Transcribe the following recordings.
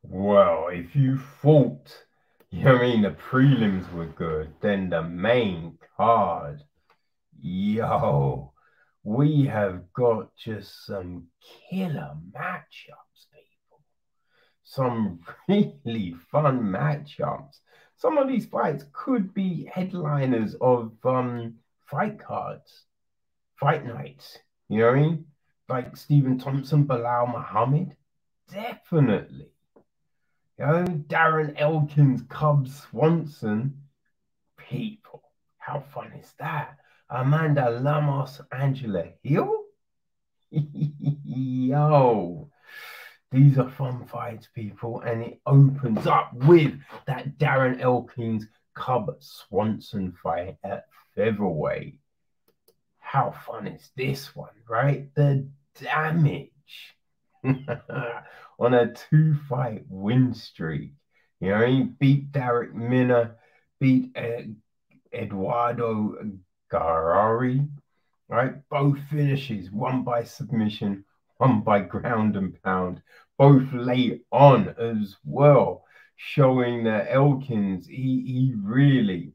Well, if you thought, you know what I mean, the prelims were good, then the main card, yo, we have got just some killer matchups, people. Some really fun matchups. Some of these fights could be headliners of fight cards, fight nights. You know what I mean? Like Stephen Thompson, Belal Muhammad. Definitely. You know, Darren Elkins, Cub Swanson. People, how fun is that? Amanda Lamos, Angela Hill. Yo, these are fun fights, people, and it opens up with that Darren Elkins Cub Swanson fight at featherweight. How fun is this one, right? The damage on a two-fight win streak. You know, he beat Derek Minner, beat Eduardo Garari, right? Both finishes, one by submission, one by ground and pound, both late on as well, showing that Elkins, he really,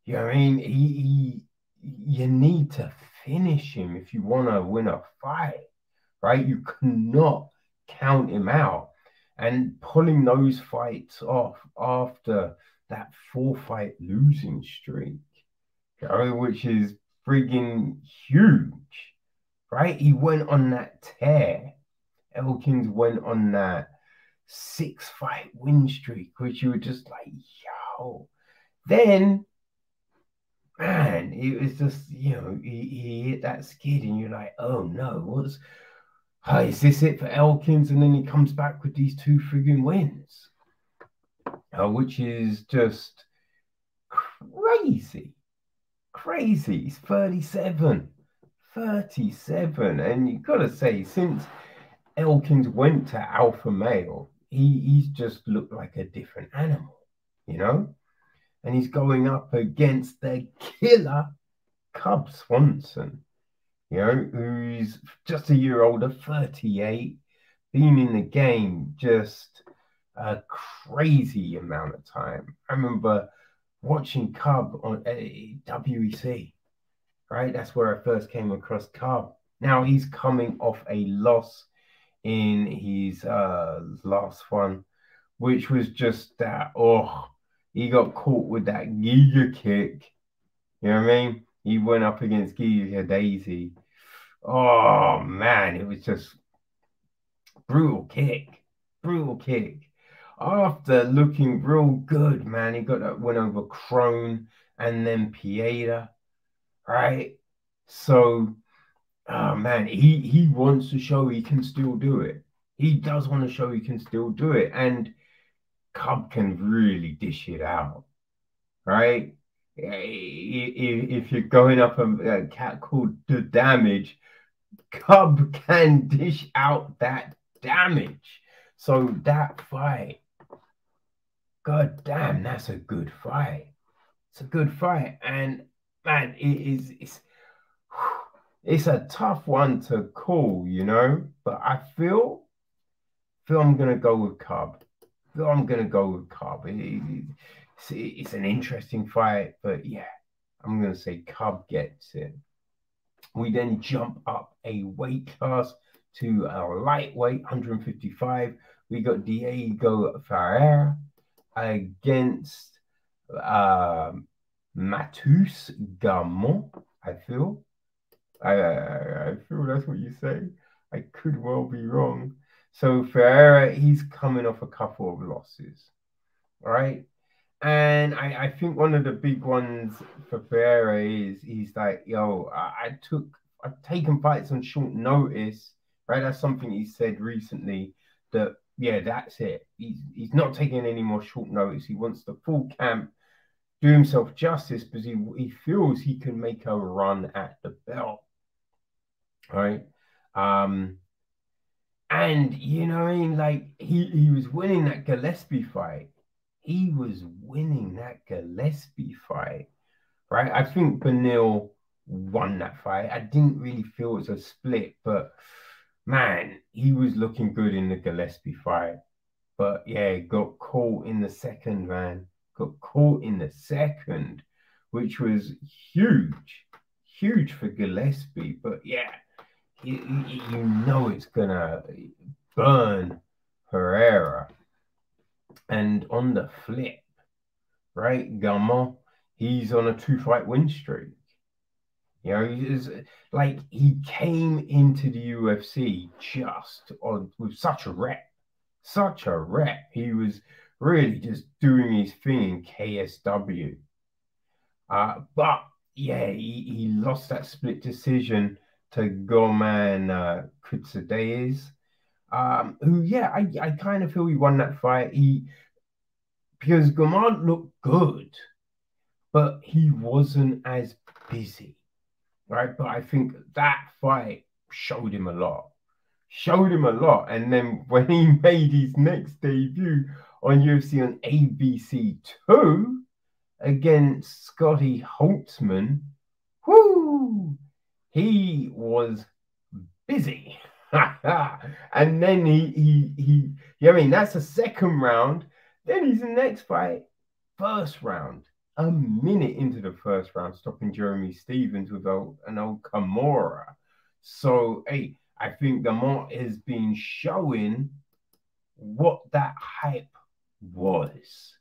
you know what I mean? You need to finish him if you want to win a fight, right? You cannot count him out. And pulling those fights off after that four-fight losing streak, you know, which is frigging huge, right? He went on that tear. Elkins went on that six-fight win streak, which you were just like, yo. Then man, it was just, you know, he hit that skid and you're like, oh no, is this it for Elkins? And then he comes back with these two frigging wins, which is just crazy, crazy. He's 37, 37. And you got to say, since Elkins went to alpha male, he's just looked like a different animal, you know? And he's going up against the killer Cub Swanson, you know, who's just a year older, 38, been in the game just a crazy amount of time. I remember watching Cub on WEC, right? That's where I first came across Cub. Now he's coming off a loss in his last one, which was just that, he got caught with that Giga kick. You know what I mean? He went up against Giga Daisy. Oh man, it was just brutal kick, brutal kick. After looking real good, man, he got that win over Crone and then Pieta, right? So, oh man, he wants to show he can still do it. He does want to show he can still do it, and Cub can really dish it out, right? If you're going up a cat called the damage, Cub can dish out that damage. So that fight, god damn, that's a good fight. It's a good fight, and man, it's a tough one to call, you know. But I feel I'm gonna go with Cub. Feel I'm gonna go with Cub. It's an interesting fight, but yeah, I'm gonna say Cub gets it. We then jump up a weight class to a lightweight, 155. We got Diego Ferreira against Matus Gamon. I feel. I feel that's what you say. I could well be wrong. So Ferreira, he's coming off a couple of losses, right? And I think one of the big ones for Ferreira is he's like, yo, I've taken fights on short notice, right? That's something he said recently that, yeah, that's it. He's not taking any more short notice. He wants the full camp, do himself justice because he feels he can make a run at the belt, right? Um, and you know, what I mean, like he was winning that Gillespie fight. He was winning that Gillespie fight, right? I think Benil won that fight. I didn't really feel it was a split, but man, he was looking good in the Gillespie fight. But yeah, got caught in the second, man. Got caught in the second, which was huge, huge for Gillespie. But yeah, you know it's gonna burn Herrera. And on the flip, right, Gamon, he's on a 2-fight win streak. You know, he's like he came into the UFC just on with such a rep. He was really just doing his thing in KSW. But yeah, he lost that split decision to Gorman Kutsadez, who, yeah, I kind of feel he won that fight. Because Gorman looked good, but he wasn't as busy, right? But I think that fight showed him a lot. Showed him a lot. And then when he made his next debut on UFC on ABC2 against Scotty Holtzman, whoo, he was busy. And then I mean, that's the second round. Then he's the next fight, first round, a minute into the first round, stopping Jeremy Stevens with an old Kimura. So, hey, I think Gamont has been showing what that hype was.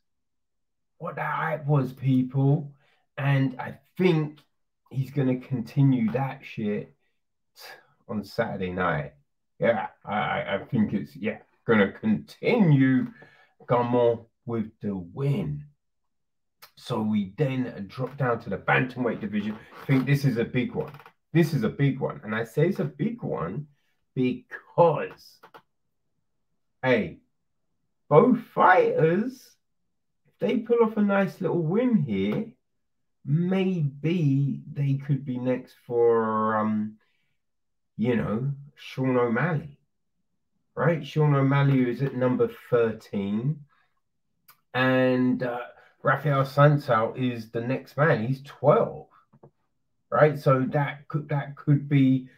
What that hype was, people. And I think he's going to continue that shit on Saturday night. Yeah, I think it's, yeah, going to continue Gamont with the win. So we then drop down to the bantamweight division. I think this is a big one. This is a big one. And I say it's a big one because, hey, both fighters, if they pull off a nice little win here, maybe they could be next for, Sean O'Malley, right? Sean O'Malley is at number 13. And Rafael Santos is the next man. He's 12. Right, so that could be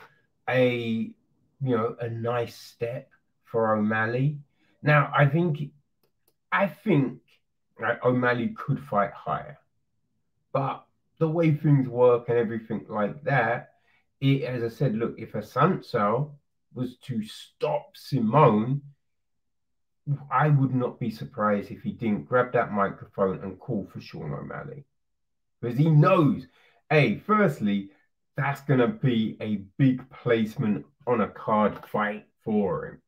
a nice step for O'Malley. Now, I think right, O'Malley could fight higher, but the way things work and everything like that, as I said, look, if Assunção was to stop Simone, I would not be surprised if he didn't grab that microphone and call for Sean O'Malley, because he knows. Hey, firstly, that's going to be a big placement on a card fight for him.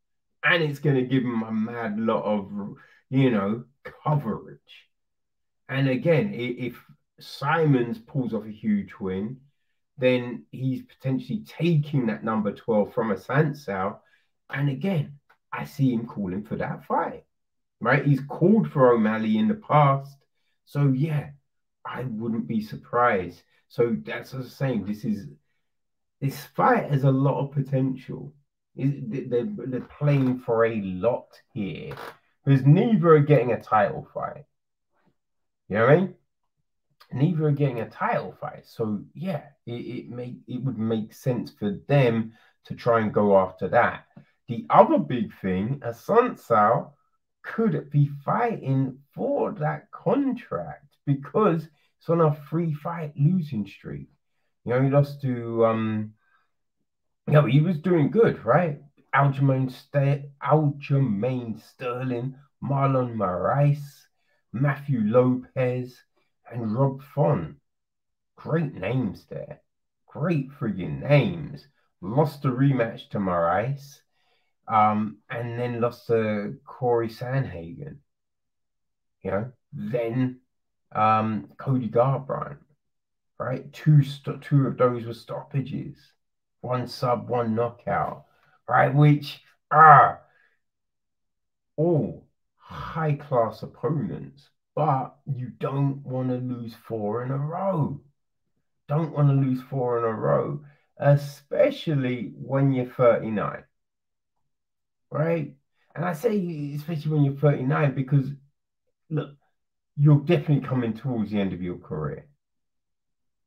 And it's going to give him a mad lot of, coverage. And again, if Simons pulls off a huge win, then he's potentially taking that number 12 from Assunção. And again, I see him calling for that fight, right? He's called for O'Malley in the past. So, yeah, I wouldn't be surprised. So that's what I'm saying. This fight has a lot of potential. They're playing for a lot here. Because neither are getting a title fight. You know what I mean? Neither are getting a title fight. So yeah, it would make sense for them to try and go after that. The other big thing, Assunção could be fighting for that contract because it's on a 3-fight losing streak. He lost to he was doing good, right? Aljamain Sterling, Marlon Moraes, Matthew Lopez, and Rob Font. Great names there. Great friggin' names. Lost a rematch to Moraes, and then lost to Corey Sandhagen. Then Cody Garbrandt, right? Two of those were stoppages. 1 sub, 1 knockout, right? Which are all high-class opponents, but you don't want to lose 4 in a row. Don't want to lose 4 in a row, especially when you're 39, right? And I say especially when you're 39 because, look, you're definitely coming towards the end of your career,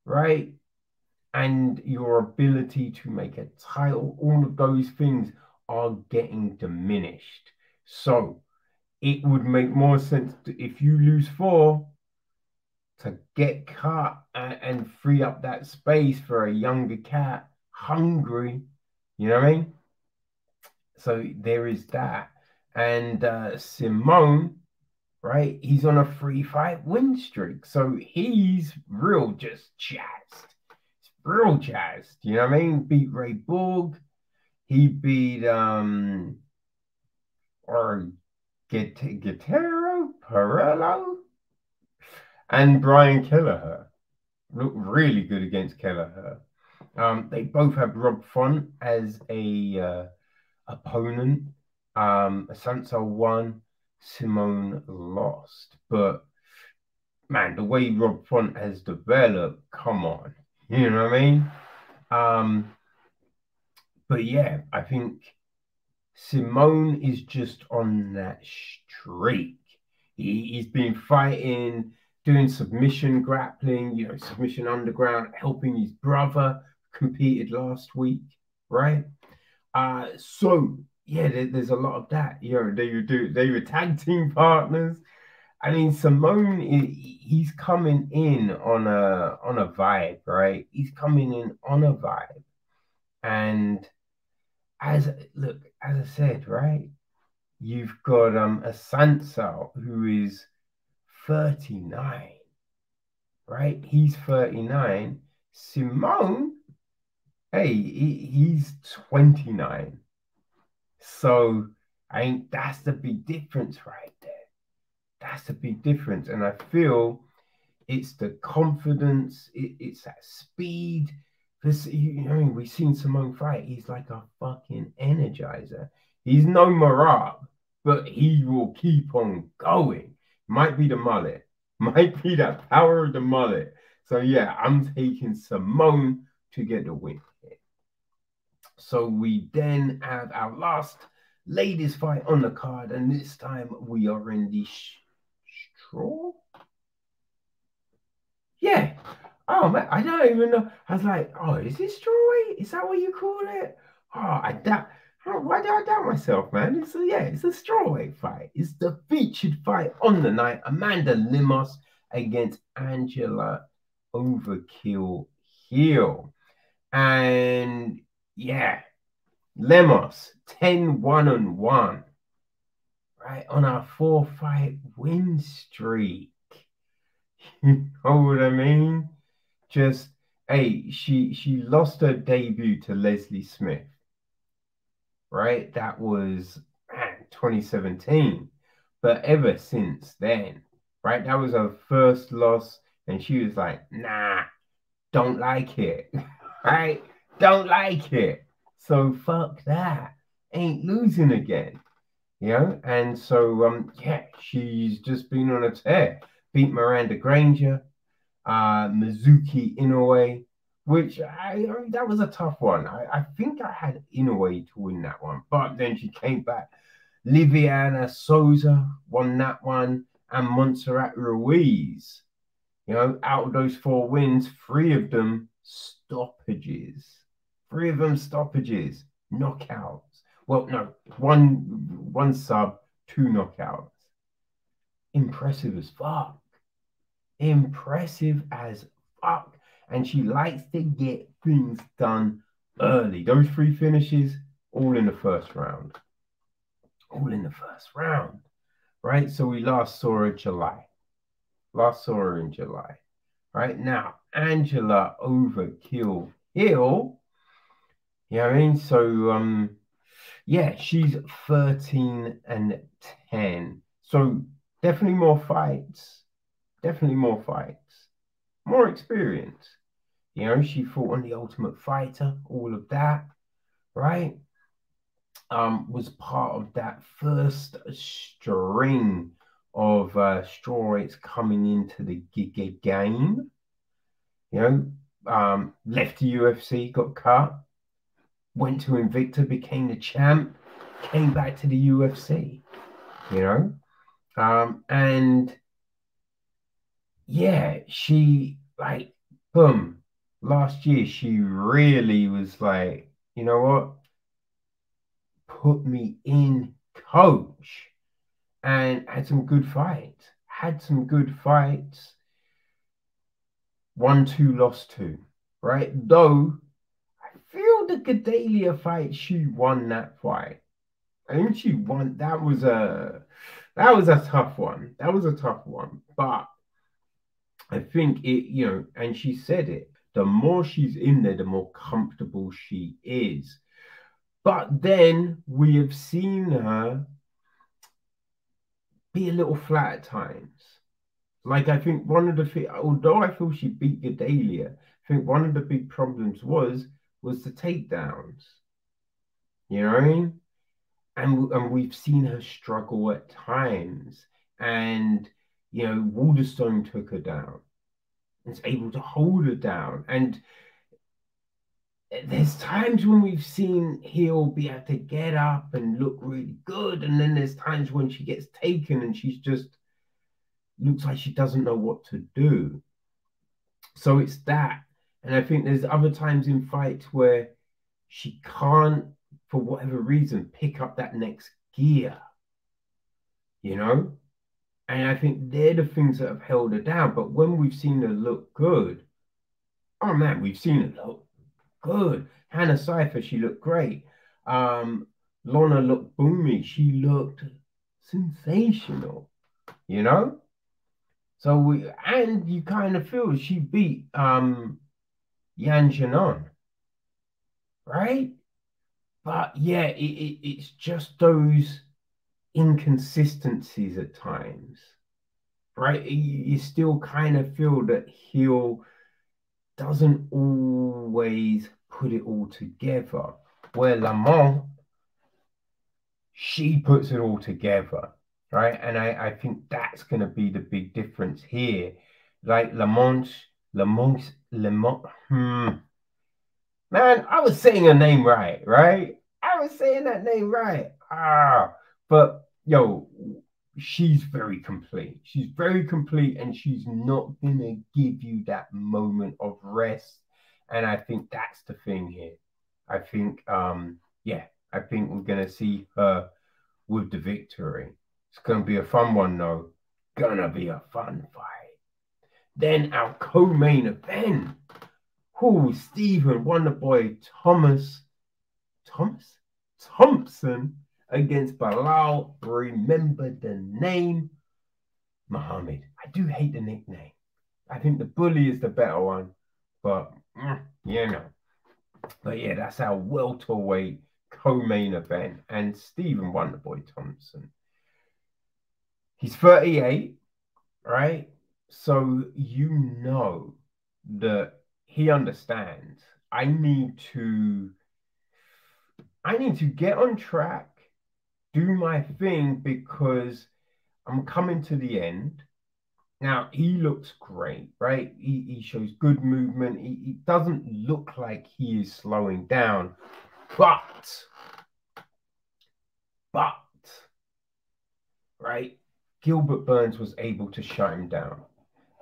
right? and your ability to make a title, all of those things are getting diminished. So it would make more sense if you lose 4 to get cut and free up that space for a younger cat, hungry. You know what I mean? So there is that. And Simone, right? He's on a 3-fight win streak. So he's real just jazzed. He's real jazzed. You know what I mean? Beat Ray Borg. He beat or Guerrero Perello and Brian Kelleher. Looked really good against Kelleher. They both have Rob Font as a opponent. Sansa won, Simone lost. But man, the way Rob Font has developed, come on. You know what I mean? But yeah, I think Simone is just on that streak. He's been fighting, doing submission grappling, submission underground, helping his brother, competed last week, right? So yeah, there's a lot of that. They were tag team partners. I mean, Simone, he's coming in on a vibe, right? He's coming in on a vibe, and as I said, right, you've got a Sansa who is 39, right? He's 39. Simone, hey, he's 29. So I think that's the big difference right there. That's the big difference. And I feel it's the confidence, it's that speed. This, we've seen Simone fight. He's like a fucking energizer. He's no Marab, but he will keep on going. Might be the mullet. Might be that power of the mullet. So yeah, I'm taking Simone to get the win here. So we then have our last ladies fight on the card, and this time we are in the straw. Yeah. Oh man, I don't even know. I was like, oh, is this strawweight? Is that what you call it? Oh, I doubt. Why do I doubt myself, man? It's a strawweight fight. It's the featured fight on the night. Amanda Limos against Angela Overkill Hill. And yeah, Lemos 10-1-1, right, on our 4-fight win streak. You know what I mean? Just, hey, she lost her debut to Leslie Smith, right? That was 2017. But ever since then, right, that was her first loss, and she was like, nah, don't like it, right? Don't like it. So fuck that. Ain't losing again. And so yeah, she's just been on a tear. Beat Miranda Granger, Mizuki Inoue, which I mean, that was a tough one. I think I had Inoue to win that one, but then she came back. Liviana Souza won that one, and Montserrat Ruiz. Out of those 4 wins, 3 of them stoppages. 3 of them stoppages, knockouts. Well, no, one sub, 2 knockouts. Impressive as fuck. Impressive as fuck. And she likes to get things done early. Those 3 finishes, all in the first round. All in the first round, right? So we last saw her in July. Right now, Angela Overkill Hill. You know what I mean? So yeah, she's 13-10. So definitely more fights. More experience. She fought on The Ultimate Fighter, all of that, right? Was part of that first string of strawweights coming into the game. Left the UFC, got cut, went to Invicta, became the champ, came back to the UFC, and yeah, she boom, last year she really was like, you know what? Put me in, coach, and had some good fights. Had some good fights. Won two, lost two. Right? Though I feel the Gedalia fight, she won that fight. I think she won. That was a tough one. That was a tough one. But I think and she said it. The more she's in there, the more comfortable she is. But then we have seen her be a little flat at times. Like I think one of the things, although I feel she beat Gedalia, I think one of the big problems was the takedowns. You know what I mean? And we've seen her struggle at times. And Walderstone took her down. Is able to hold her down. And there's times when we've seen he'll be able to get up and look really good, and then there's times when she gets taken and she's just looks like she doesn't know what to do. So it's that. And I think there's other times in fights where she can't, for whatever reason, pick up that next gear, you know? And I think they're the things that have held her down. But when we've seen her look good, oh man, we've seen her look good. Hannah Cypher, she looked great. Lorna looked boomy. She looked sensational, you know? So and you kind of feel she beat Yan Janon, right? But yeah, it's just those inconsistencies at times, right? You still kind of feel that he'll doesn't always put it all together. Where Lamont, she puts it all together, right? And I think that's going to be the big difference here. Like Lamont, man, I was saying her name right, right? I was saying that name right. But she's very complete. She's very complete, and she's not gonna give you that moment of rest. And I think that's the thing here. I think, I think we're gonna see her with the victory. It's gonna be a fun one, though. Gonna be a fun fight. Then our co-main event. Stephen Wonderboy Thompson against Belal. Remember the name, Muhammad. I do hate the nickname. I think the bully is the better one, but But yeah, that's our welterweight co-main event, and Stephen Wonderboy Thompson. He's 38, right? So that he understands. I need to get on track, do my thing, because I'm coming to the end. Now, he looks great, right? He shows good movement. He doesn't look like he is slowing down, but, right? Gilbert Burns was able to shut him down.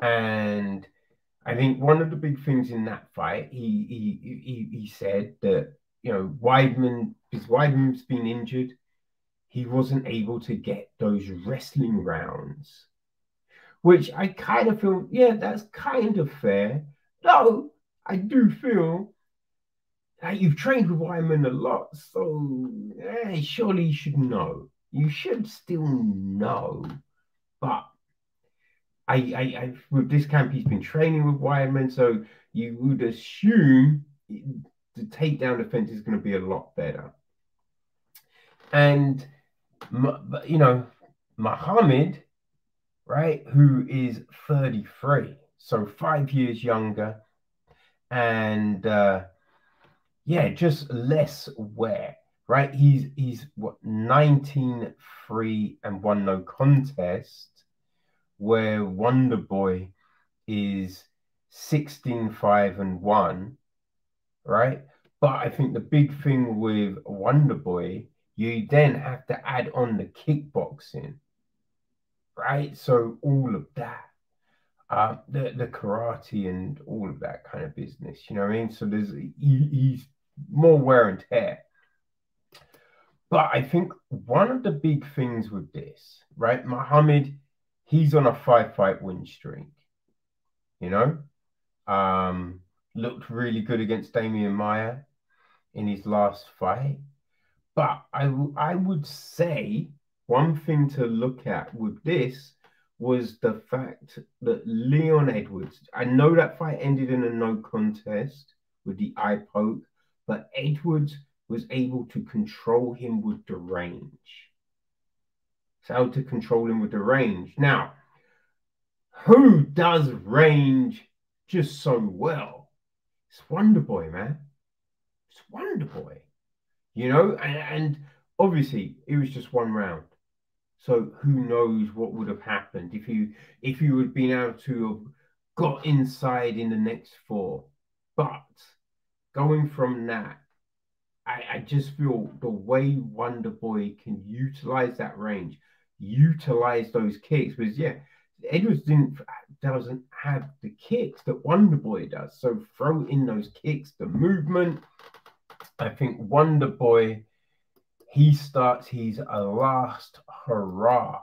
And I think one of the big things in that fight, he said that, Weidman's been injured. He wasn't able to get those wrestling rounds, which I kind of feel, yeah, that's kind of fair. Though I do feel like you've trained with Weidman a lot, so surely you should know. You should still know. But I with this camp, he's been training with Weidman, so you would assume the takedown defense is going to be a lot better. And Muhammad, right, who is 33, so 5 years younger, and just less wear, right? He's what, 19-3 and 1 no contest, where Wonderboy is 16-5 and 1, right? But I think the big thing with Wonderboy, you then have to add on the kickboxing, right? So all of that. the karate and all of that kind of business. You know what I mean? So he's more wear and tear. But I think one of the big things with this, right, Muhammad, he's on a 5-fight win streak. You know, looked really good against Damian Maia in his last fight. But I would say one thing to look at with this was the fact that Leon Edwards, I know that fight ended in a no contest with the eye poke, but Edwards was able to control him with the range. So able to control him with the range. Now, who does range just so well? It's Wonder Boy, man. It's Wonder Boy. You know, and obviously it was just one round. So who knows what would have happened if you had been able to have got inside in the next four. But going from that, I just feel the way Wonder Boy can utilize that range, utilize those kicks, because yeah, Edwards doesn't have the kicks that Wonder Boy does. So throw in those kicks, the movement. I think Wonder Boy, he starts his last hurrah,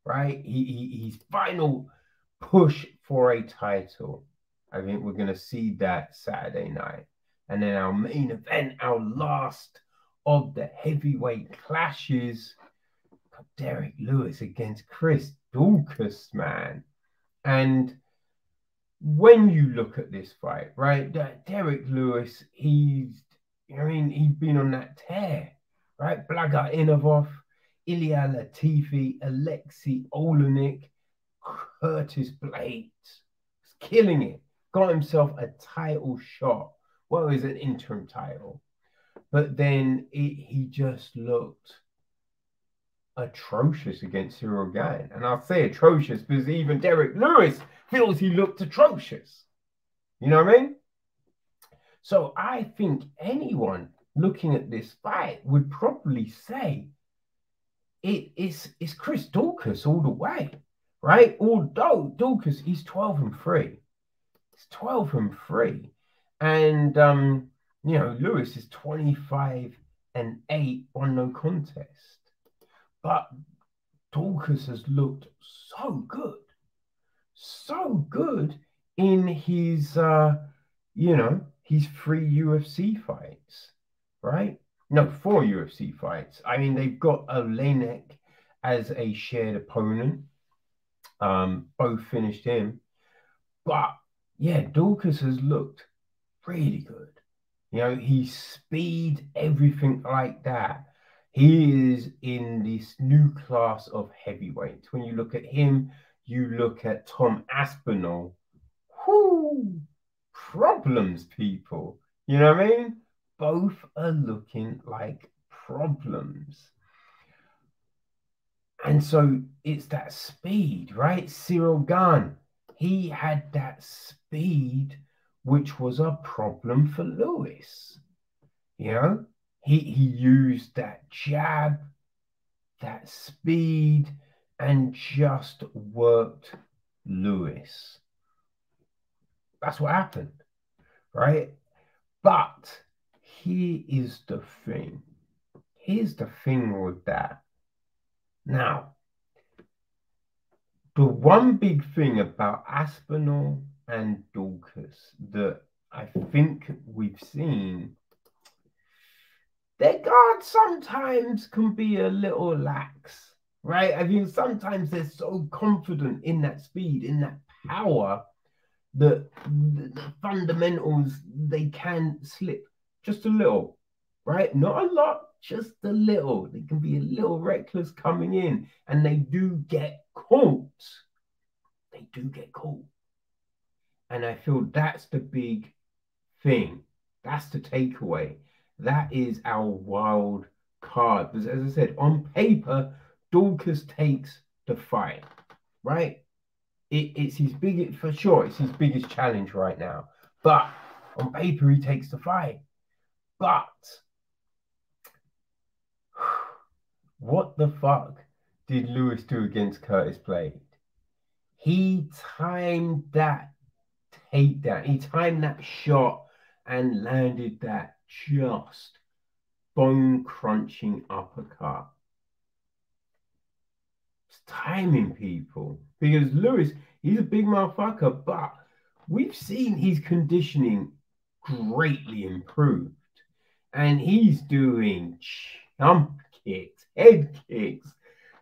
right? His final push for a title. I think we're going to see that Saturday night. And then our main event, our last of the heavyweight clashes, Derrick Lewis against Chris Daukaus, man. And when you look at this fight, right, Derrick Lewis, he's been on that tear, right? Blaga Inovov, Ilya Latifi, Alexei Olenek, Curtis Blades, killing it. Got himself a title shot. Well, it was an interim title. But then he just looked atrocious against Cyril Gane. And I'll say atrocious because even Derrick Lewis feels he looked atrocious. You know what I mean? So I think anyone looking at this fight would probably say it's Chris Daukaus all the way, right? Although Daukaus, he's 12-3. He's 12-3. And Lewis is 25-8 on no contest. But Daukaus has looked so good in his his 3 UFC fights, right? No, 4 UFC fights. I mean, they've got Olenek as a shared opponent. Both finished him. But yeah, Daukaus has looked really good. You know, his speed, everything like that. He is in this new class of heavyweights. When you look at him, you look at Tom Aspinall. Whoo! Problems, people. You know what I mean? Both are looking like problems. And so it's that speed, right? Cyril Gane, he had that speed, which was a problem for Lewis. You know, he used that jab, that speed, and just worked Lewis. That's what happened, right? But here is the thing. Here's the thing with that. Now, the one big thing about Aspinall and Daukaus that I think we've seen, their guards sometimes can be a little lax, right? I mean, sometimes they're so confident in that speed, in that power, that the fundamentals, they can slip just a little, right? Not a lot, just a little. They can be a little reckless coming in, and they do get caught. They do get caught. And I feel that's the big thing. That's the takeaway. That is our wild card. Because as I said, on paper, Daukaus takes the fight, right? It's his biggest, for sure, it's his biggest challenge right now. But on paper, he takes the fight. But what the fuck did Lewis do against Curtis Blade? He timed that takedown. He timed that shot and landed that just bone crunching uppercut. It's timing, people, because Lewis, he's a big motherfucker, but we've seen his conditioning greatly improved, and he's doing jump kicks, head kicks,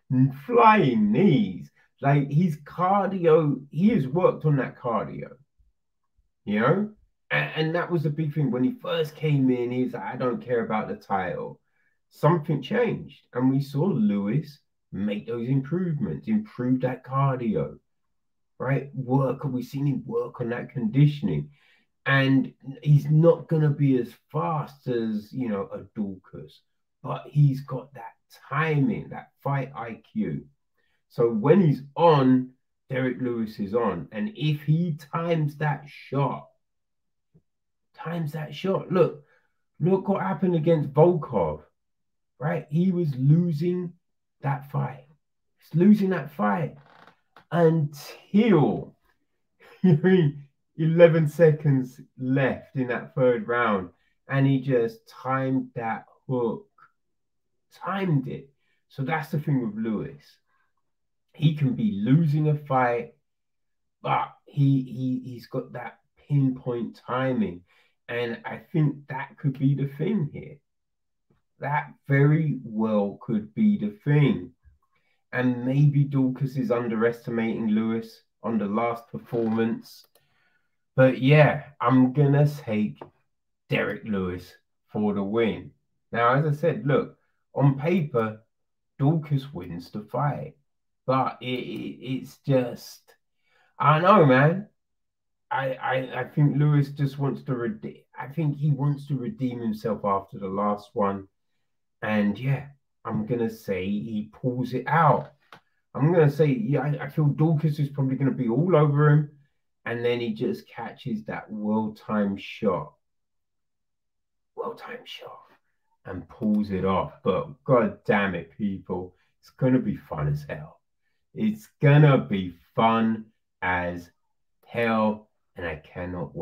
and flying knees. Like his cardio, he has worked on that cardio, you know? And that was the big thing. When he first came in, he's like, I don't care about the title. Something changed, and we saw Lewis make those improvements, improve that cardio, right? We've seen him work on that conditioning. And he's not going to be as fast as, you know, a Daukaus, but he's got that timing, that fight IQ. So when he's on, Derrick Lewis is on. And if he times that shot, look what happened against Volkov, right? He was losing that fight. He's losing that fight until 11 seconds left in that third round, and he just timed that hook. Timed it. So that's the thing with Lewis. He can be losing a fight, but he's got that pinpoint timing. And I think that could be the thing here. That very well could be the thing. And maybe Daukaus is underestimating Lewis on the last performance. But yeah, I'm going to take Derrick Lewis for the win. Now, as I said, look, on paper, Daukaus wins the fight. But it's just, I don't know, man. I think Lewis just wants to redeem. I think he wants to redeem himself after the last one. And yeah, I'm going to say he pulls it out. I'm going to say, yeah, I feel Daukaus is probably going to be all over him. And then he just catches that well-timed shot. And pulls it off. But God damn it, people. It's going to be fun as hell. It's going to be fun as hell. And I cannot wait.